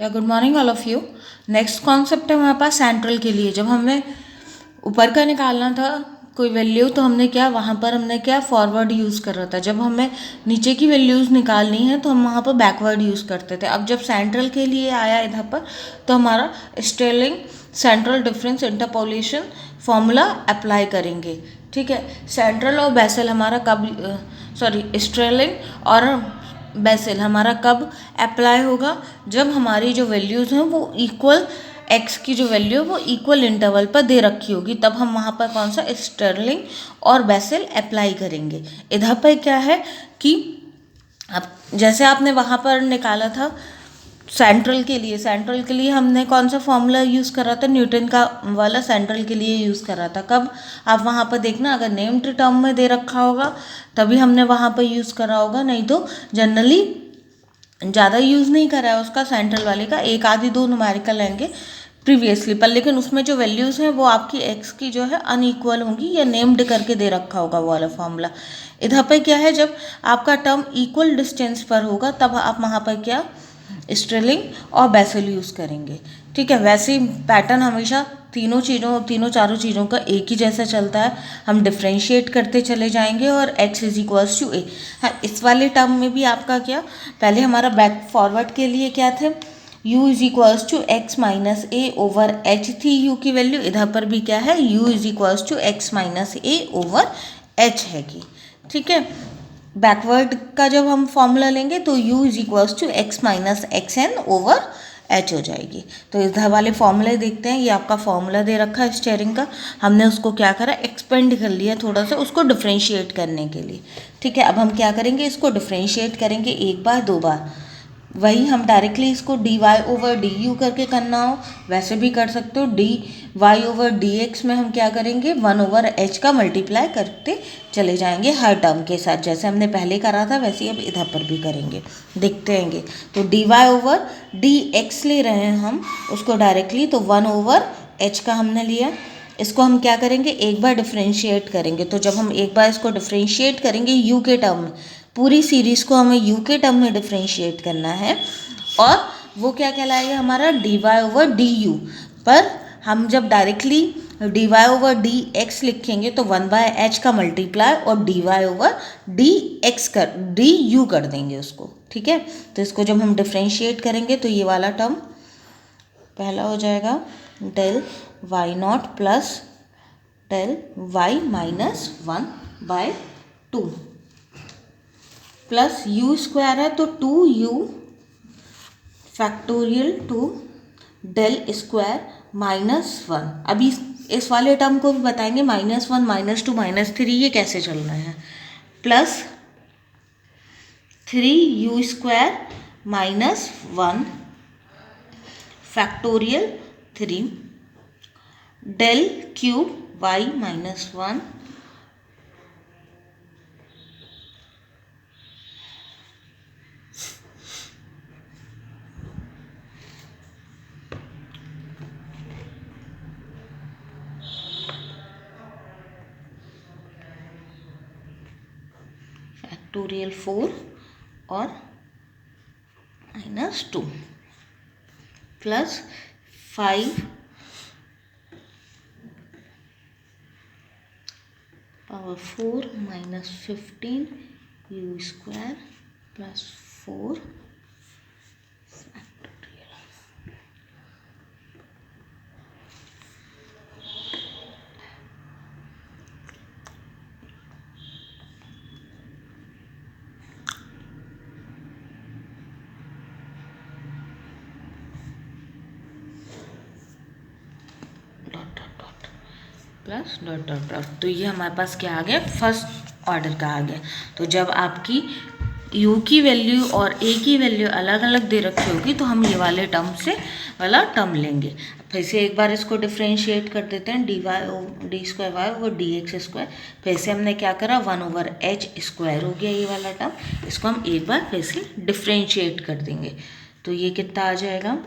या good morning all of you. Next concept है हमारे पास सेंट्रल के लिए। जब हमें ऊपर का निकालना था कोई वैल्यू तो हमने क्या वहाँ पर हमने क्या फॉरवर्ड यूज़ कर रहा था। जब हमें नीचे की वैल्यूज़ निकालनी है तो हम वहाँ पर बैकवर्ड यूज़ करते थे। अब जब सेंट्रल के लिए आया इधर पर तो हमारा Stirling central difference interpolation formula apply करेंगे। ठीक है, सेंट्रल और बेसल हमारा कब स्टेलिंग और बेसल हमारा कब अप्लाई होगा, जब हमारी जो वैल्यूज़ हैं वो इक्वल एक्स की जो वैल्यू है वो इक्वल इंटरवल पर दे रखी होगी, तब हम वहाँ पर कौन सा स्टर्लिंग और बेसल अप्लाई करेंगे। इधर पर क्या है कि अब जैसे आपने वहाँ पर निकाला था सेंट्रल के लिए हमने कौन सा फॉर्मूला यूज़ करा था, न्यूटन का वाला सेंट्रल के लिए यूज़ करा था। कब, आप वहाँ पर देखना अगर नेम्ड टर्म में दे रखा होगा तभी हमने वहाँ पर यूज़ करा होगा, नहीं तो जनरली ज़्यादा यूज़ नहीं करा है उसका। सेंट्रल वाले का एक आधी दो न्यूमेरिकल लेंगे प्रीवियसली पर, लेकिन उसमें जो वैल्यूज़ हैं वो आपकी एक्स की जो है अनइक्वल होंगी या नेम्ड करके दे रखा होगा वो वाला फॉर्मूला। इधर पर क्या है, जब आपका टर्म इक्वल डिस्टेंस पर होगा तब आप वहाँ पर क्या स्ट्रेलिंग और बेसल यूज़ करेंगे। ठीक है, वैसे ही पैटर्न हमेशा तीनों चारों चीज़ों का एक ही जैसा चलता है। हम डिफ्रेंशिएट करते चले जाएंगे और x इज इक्वल्स टू ए। हाँ, इस वाले टर्म में भी आपका क्या, पहले हमारा बैक फॉरवर्ड के लिए क्या थे, u is equals to x minus a over h थी u की वैल्यू। इधर पर भी क्या है, u is equals to x minus a over h है कि। ठीक है, बैकवर्ड का जब हम फॉर्मूला लेंगे तो u is equals to x minus x n over h हो जाएगी। तो इधर वाले फॉर्मूले देखते हैं, ये आपका फॉर्मूला दे रखा है स्टेयरिंग का, हमने उसको क्या करा, एक्सपेंड कर लिया थोड़ा सा उसको डिफ्रेंशिएट करने के लिए। ठीक है, अब हम क्या करेंगे, इसको डिफ्रेंशिएट करेंगे एक बार दो बार। वही हम डायरेक्टली इसको d y over d u करके करना हो वैसे भी कर सकते हो। D y over d x में हम क्या करेंगे, वन ओवर एच का मल्टीप्लाई करते चले जाएंगे हर टर्म के साथ, जैसे हमने पहले करा था वैसे ही अब इधर पर भी करेंगे, देखते रहेंगे। तो d y over d x ले रहे हैं हम उसको डायरेक्टली, तो वन ओवर एच का हमने लिया। इसको हम क्या करेंगे, एक बार डिफ्रेंशिएट करेंगे। तो जब हम एक बार इसको डिफ्रेंशिएट करेंगे यू के टर्म में, पूरी सीरीज़ को हमें यू के टर्म में डिफ्रेंशिएट करना है, और वो क्या कहलाएगा हमारा d y over d u. पर हम जब directly d y over d x लिखेंगे तो वन बाय एच का मल्टीप्लाई और d y over d x कर डी यू कर देंगे उसको। ठीक है, तो इसको जब हम डिफ्रेंशिएट करेंगे तो ये वाला टर्म पहला हो जाएगा del y naught plus del y minus one by two plus u square है तो two u factorial two del square minus one. अभी इस वाले टर्म को भी बताएंगे, minus one minus two minus three ये कैसे चलना है, plus three u square minus one factorial three del cube y minus one factorial four और minus two plus five power four minus 15 u square plus four plus dot dot dot. तो ये हमारे पास क्या आ गया, फर्स्ट ऑर्डर का आ गया। तो जब आपकी u की वैल्यू और a की वैल्यू अलग अलग दे रखी होगी तो हम ये वाले टर्म से वाला टर्म लेंगे। फिर से एक बार इसको डिफ्रेंशिएट कर देते हैं, d y o d square y over d x square. फिर से हमने क्या करा, वन ओवर एच स्क्वायर हो गया ये वाला टर्म, इसको हम एक बार फिर से डिफ्रेंशिएट कर देंगे। तो ये कितना आ जाएगा,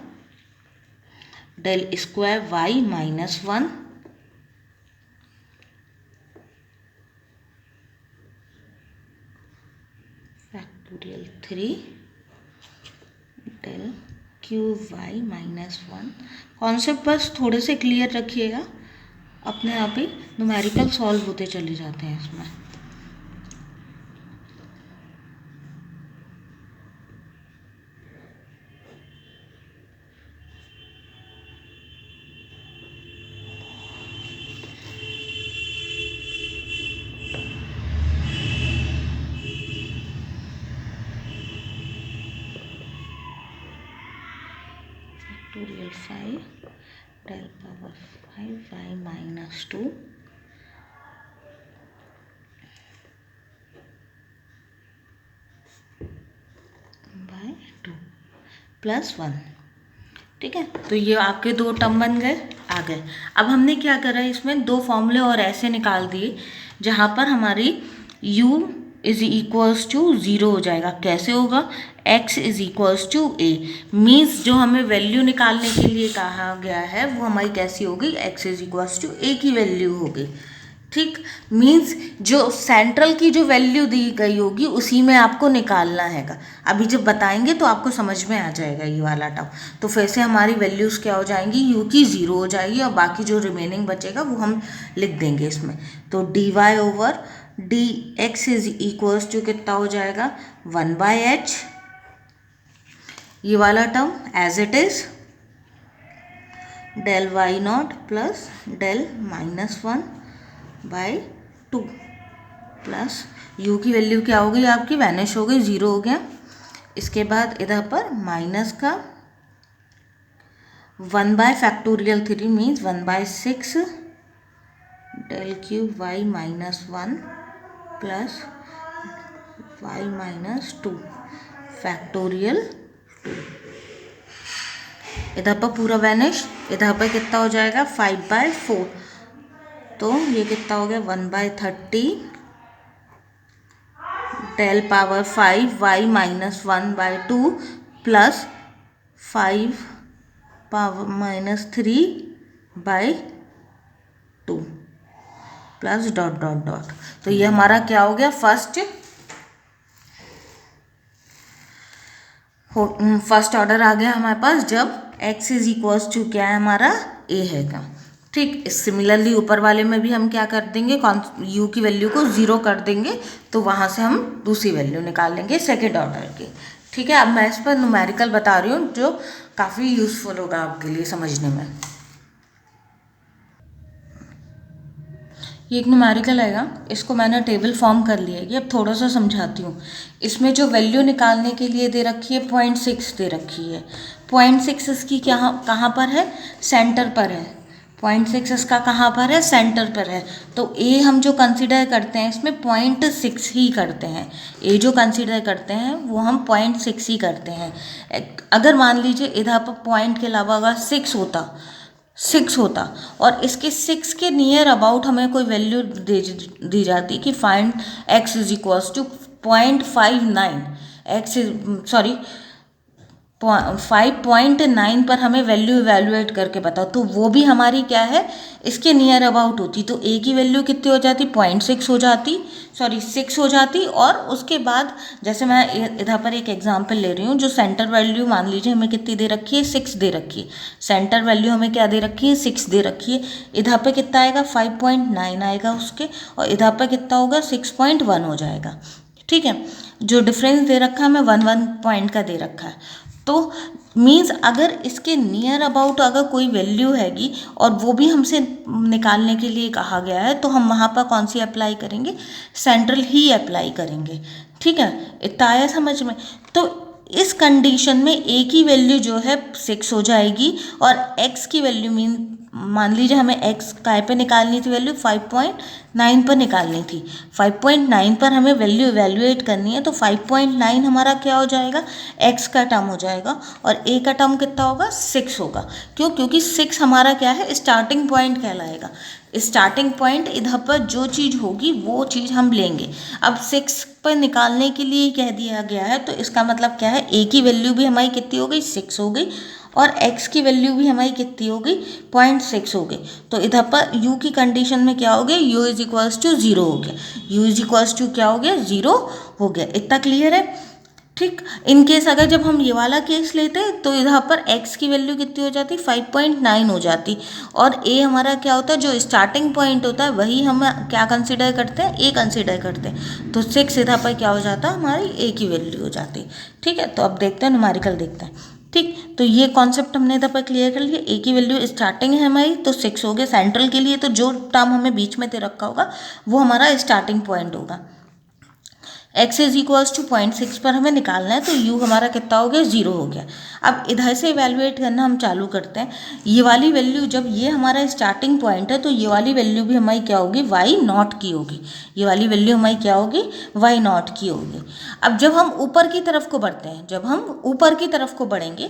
del square y minus one factorial three del cube y -1। Concept बस थोड़े से क्लियर रखिएगा, अपने आप ही न्यूमेरिकल सॉल्व होते चले जाते हैं इसमें। Factorial 5 del power 5y -2 by 2 +1। ठीक है, तो ये आपके दो टर्म बन गए, आ गए। अब हमने क्या करा, इसमें दो फॉर्मूले और ऐसे निकाल दिए जहाँ पर हमारी u इज इक्वल्स टू 0 हो जाएगा। कैसे होगा, x is equals to a, means जो हमें वैल्यू निकालने के लिए कहा गया है वो हमारी कैसी होगी, x is equals to a की वैल्यू होगी। ठीक, मीन्स जो सेंट्रल की जो वैल्यू दी गई होगी उसी में आपको निकालना हैगा। अभी जब बताएंगे तो आपको समझ में आ जाएगा ये वाला टर्म। तो फिर से हमारी वैल्यूज़ क्या हो जाएंगी, u की 0 हो जाएगी और बाकी जो रिमेनिंग बचेगा वो हम लिख देंगे इसमें। तो dy/dx इज इक्वल्स टू कितना हो जाएगा, 1/h, ये वाला term as it is del y0 plus del -1/2 plus u की वैल्यू क्या हो गई आपकी, वैनिश हो गई, 0 हो गया। इसके बाद इधर पर माइनस का 1/3 means 1/6 del cube y -1 plus y -2 factorial 2। इधर पर पूरा वैनिश, इधर पर कितना हो जाएगा 5/4, तो ये कितना हो गया 1/30 del power 5y -1/2 plus 5 power -3/2 plus dot dot dot. तो ये हमारा क्या हो गया, फर्स्ट ऑर्डर आ गया हमारे पास जब x इज इक्वल्स टू क्या है हमारा a है का। ठीक, सिमिलरली ऊपर वाले में भी हम क्या कर देंगे, u की वैल्यू को 0 कर देंगे, तो वहाँ से हम दूसरी वैल्यू निकाल लेंगे सेकेंड ऑर्डर की। ठीक है, अब मैं इस पर न्यूमेरिकल बता रही हूँ जो काफ़ी यूज़फुल होगा आपके लिए समझने में। ये एक न्यूमेरिकल आएगा, इसको मैंने टेबल फॉर्म कर लिया है। अब थोड़ा सा समझाती हूँ। इसमें जो वैल्यू निकालने के लिए दे रखी है 0.6 दे रखी है। 0.6 इसकी कहाँ पर है, सेंटर पर है। 0.6 इसका कहाँ पर है, सेंटर पर है। तो ए हम जो कंसिडर करते हैं इसमें 0.6 ही करते हैं। ए जो कंसिडर करते हैं वो हम 0.6 ही करते हैं। अगर मान लीजिए इधर पर पॉइंट के अलावा अगर 6 होता और इसके 6 के नियर अबाउट हमें कोई वैल्यू दी जाती कि find x is equals to 0.59, 5.9 पर हमें वैल्यू इवेल्युएट करके बताओ, तो वो भी हमारी क्या है, इसके नियर अबाउट होती। तो a की वैल्यू कितनी हो जाती, 0.6 हो जाती, 6 हो जाती। और उसके बाद जैसे मैं इधर पर एक एग्जांपल ले रही हूँ, जो सेंटर वैल्यू मान लीजिए हमें कितनी दे रखी है, 6 दे रखी है। सेंटर वैल्यू हमें क्या दे रखी है, 6 दे रखी है। इधर पर कितना आएगा, 5.9 आएगा उसके, और इधर पर कितना होगा, 6.1 हो जाएगा। ठीक है, जो डिफरेंस दे रखा है हमें 1 पॉइंट का दे रखा है। तो मीन्स अगर इसके नियर अबाउट अगर कोई वैल्यू हैगी और वो भी हमसे निकालने के लिए कहा गया है, तो हम वहाँ पर कौन सी अप्लाई करेंगे, सेंट्रल ही अप्लाई करेंगे। ठीक है, इतना आया समझ में। तो इस कंडीशन में a की वैल्यू जो है 6 हो जाएगी और x की वैल्यू मान लीजिए हमें x काय पे निकालनी थी वैल्यू, 5.9 पर निकालनी थी। 5.9 पर हमें वैल्यू इवेल्युएट करनी है, तो 5.9 हमारा क्या हो जाएगा, x का टर्म हो जाएगा और a का टर्म कितना होगा, 6 होगा। क्यों, क्योंकि 6 हमारा क्या है, स्टार्टिंग पॉइंट कहलाएगा। स्टार्टिंग पॉइंट इधर पर जो चीज़ होगी वो चीज़ हम लेंगे। अब 6 पर निकालने के लिए कह दिया गया है, तो इसका मतलब क्या है, a की वैल्यू भी हमारी कितनी हो गई, 6 हो गई, और x की वैल्यू भी हमारी कितनी हो गई, 0.6 हो गई। तो इधर पर u की कंडीशन में क्या हो गया, u इज इक्वल्स टू 0 हो गया। u इज इक्वल्स टू क्या हो गया, 0 हो गया। इतना क्लियर है। ठीक। इन केस अगर जब हम ये वाला केस लेते हैं तो इधर पर x की वैल्यू कितनी हो जाती, 5.9 हो जाती, और a हमारा क्या होता है, जो स्टार्टिंग पॉइंट होता है वही हम क्या कंसिडर करते हैं, a कंसिडर करते हैं। तो 6 इधर पर क्या हो जाता है, हमारी a की वैल्यू हो जाती। ठीक है, तो अब देखते हैं न्यूमेरिकल देखते हैं। ठीक, तो ये कॉन्सेप्ट हमने इधर पर क्लियर कर लिया। a की वैल्यू स्टार्टिंग है हमारी, तो 6 हो गया सेंट्रल के लिए। तो जो टर्म हमें बीच में दे रखा होगा वो हमारा स्टार्टिंग पॉइंट होगा। x इज इक्वल्स टू 0.6 पर हमें निकालना है, तो u हमारा कितना हो गया, 0 हो गया। अब इधर से इवेलुएट करना हम चालू करते हैं। ये वाली वैल्यू, जब ये हमारा स्टार्टिंग पॉइंट है तो ये वाली वैल्यू भी हमारी क्या होगी, y नॉट की होगी। ये वाली वैल्यू हमारी क्या होगी, y नॉट की होगी। अब जब हम ऊपर की तरफ को बढ़ते हैं, जब हम ऊपर की तरफ को बढ़ेंगे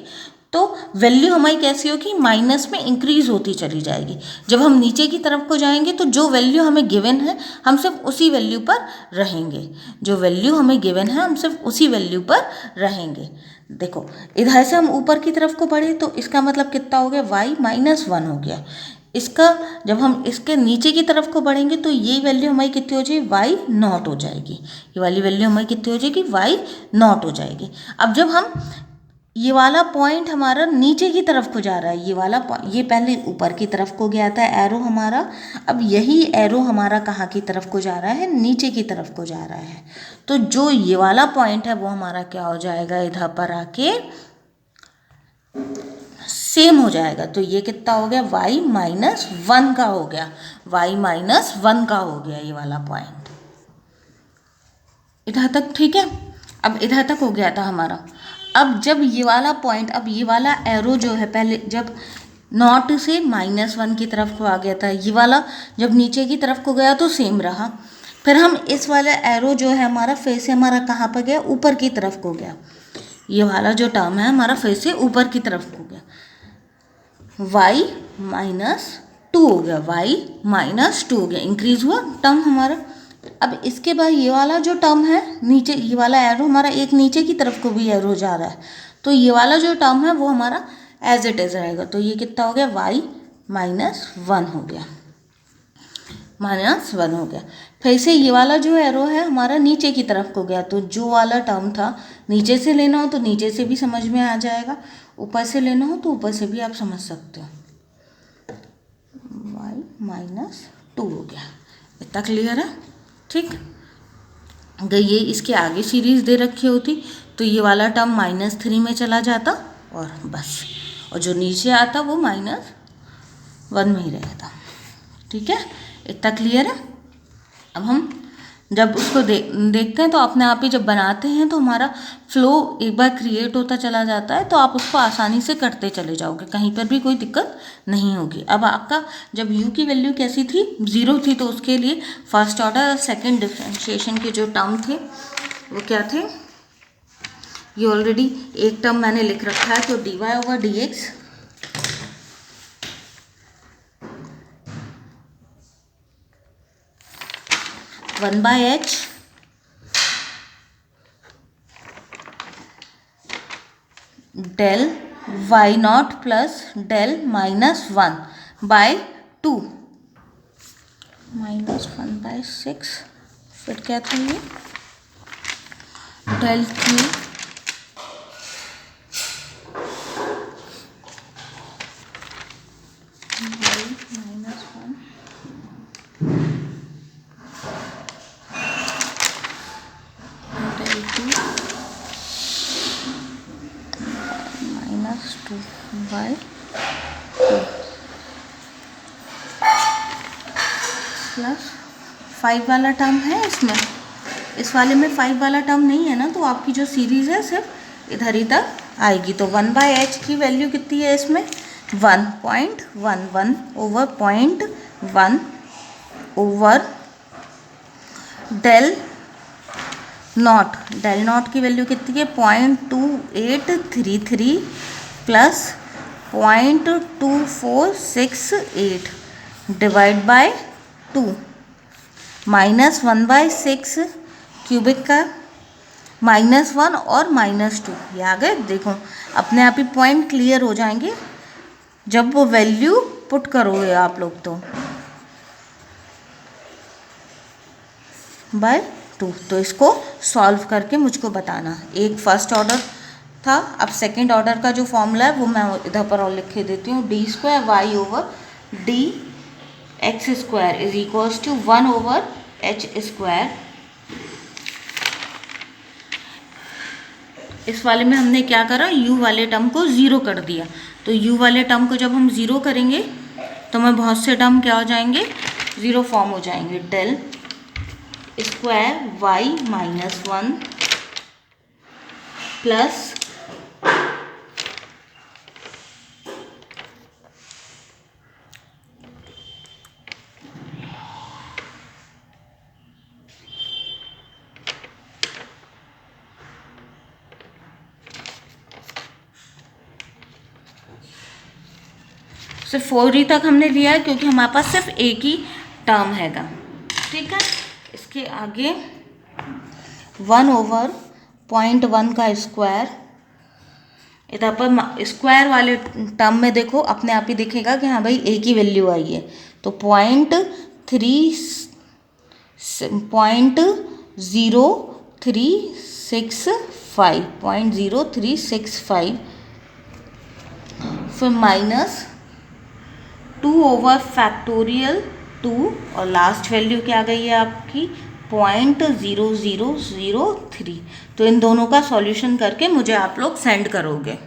तो वैल्यू हमारी कैसी होगी, माइनस में इंक्रीज होती चली जाएगी। जब हम नीचे की तरफ को जाएंगे तो जो वैल्यू हमें गिवन है हम सिर्फ उसी वैल्यू पर रहेंगे। जो वैल्यू हमें गिवन है हम सिर्फ उसी वैल्यू पर रहेंगे। देखो इधर से हम ऊपर की तरफ को बढ़े तो इसका मतलब कितना हो गया, y-1 हो गया। इसका जब हम इसके नीचे की तरफ को बढ़ेंगे तो ये वैल्यू हमारी कितनी हो जाएगी, y नॉट हो जाएगी। ये वाली वैल्यू हमारी कितनी हो जाएगी, y नॉट हो जाएगी। अब जब हम ये वाला पॉइंट हमारा नीचे की तरफ को जा रहा है, ये वाला ये पहले ऊपर की तरफ को गया था एरो हमारा, अब यही एरो हमारा कहाँ की तरफ को जा रहा है, नीचे की तरफ को जा रहा है। तो जो ये वाला पॉइंट है वो हमारा क्या हो जाएगा, इधर पर आके सेम हो जाएगा। तो ये कितना हो गया, y-1 का हो गया, y-1 का हो गया ये वाला पॉइंट। इधर तक ठीक है। अब इधर तक हो गया था हमारा। अब जब ये वाला पॉइंट, अब ये वाला एरो जो है, पहले जब नॉट से -1 की तरफ को आ गया था, ये वाला जब नीचे की तरफ को गया तो सेम रहा। फिर हम इस वाला एरो जो है हमारा फिर से हमारा कहाँ पर गया, ऊपर की तरफ को गया। ये वाला जो टर्म है हमारा फिर से ऊपर की तरफ को गया, y-2 हो गया, y-2 हो गया, इंक्रीज हुआ टर्म हमारा। अब इसके बाद ये वाला जो टर्म है नीचे, ये वाला एरो हमारा एक नीचे की तरफ को भी एरो जा रहा है, तो ये वाला जो टर्म है वो हमारा एज इट इज रहेगा। तो ये कितना हो गया, y-1 हो गया, -1 हो गया। फिर से ये वाला जो एरो है हमारा नीचे की तरफ को गया, तो जो वाला टर्म था नीचे से लेना हो तो नीचे से भी समझ में आ जाएगा, ऊपर से लेना हो तो ऊपर से भी आप समझ सकते हो। y-2 हो गया। इतना क्लियर है, ठीक। अगर ये इसके आगे सीरीज दे रखी होती तो ये वाला टर्म -3 में चला जाता और बस, और जो नीचे आता वो -1 में ही रहता। ठीक है, इतना क्लियर है। अब हम जब उसको देखते हैं तो अपने आप ही जब बनाते हैं तो हमारा फ्लो एक बार क्रिएट होता चला जाता है, तो आप उसको आसानी से करते चले जाओगे, कहीं पर भी कोई दिक्कत नहीं होगी। अब आपका जब u की वैल्यू कैसी थी, 0 थी, तो उसके लिए फर्स्ट ऑर्डर और सेकंड डिफरेंशिएशन के जो टर्म थे वो क्या थे, ये ऑलरेडी एक टर्म मैंने लिख रखा है, तो dy/dx 1/h del y0 plus del -1/2 -1/6, फिर क्या था ये, del q -1 del 2 -2/2 प्लस 5 वाला टर्म है इसमें, इस वाले में 5 वाला टर्म नहीं है ना, तो आपकी जो सीरीज़ है सिर्फ इधर ही तक आएगी। तो 1/h की वैल्यू कितनी है इसमें, 1.11 ओवर 0.1 ओवर डेल नॉट की वैल्यू कितनी है, 0.2833 प्लस 0.2468 डिवाइड बाय 2 -1/6 क्यूबिक का -1 और -2, ये आ गए। देखो अपने आप ही पॉइंट क्लियर हो जाएंगे जब वो वैल्यू पुट करोगे आप लोग, तो बाय 2। तो इसको सॉल्व करके मुझको बताना। एक फर्स्ट ऑर्डर था, अब सेकंड ऑर्डर का जो फॉर्मूला है वो मैं इधर पर और लिख के देती हूँ। D square y over d x square is equals to 1 over h square. इस वाले में हमने क्या करा, u वाले टर्म को ज़ीरो कर दिया। तो u वाले टर्म को जब हम ज़ीरो करेंगे तो हमें बहुत से टर्म क्या हो जाएंगे, ज़ीरो फॉर्म हो जाएंगे। Del square y minus 1 plus सिर्फ 4 तक हमने लिया है क्योंकि हमारे पास सिर्फ एक ही टर्म हैगा। ठीक है, इसके आगे 1 ओवर 0.1 का स्क्वायर, इधर पर स्क्वायर वाले टर्म में देखो अपने आप ही दिखेगा कि हाँ भाई एक ही वैल्यू आई है। तो 0.0365 फिर माइनस 2 ओवर फैक्टोरियल 2 और लास्ट वैल्यू क्या आ गई है आपकी 0.0003। तो इन दोनों का सॉल्यूशन करके मुझे आप लोग सेंड करोगे।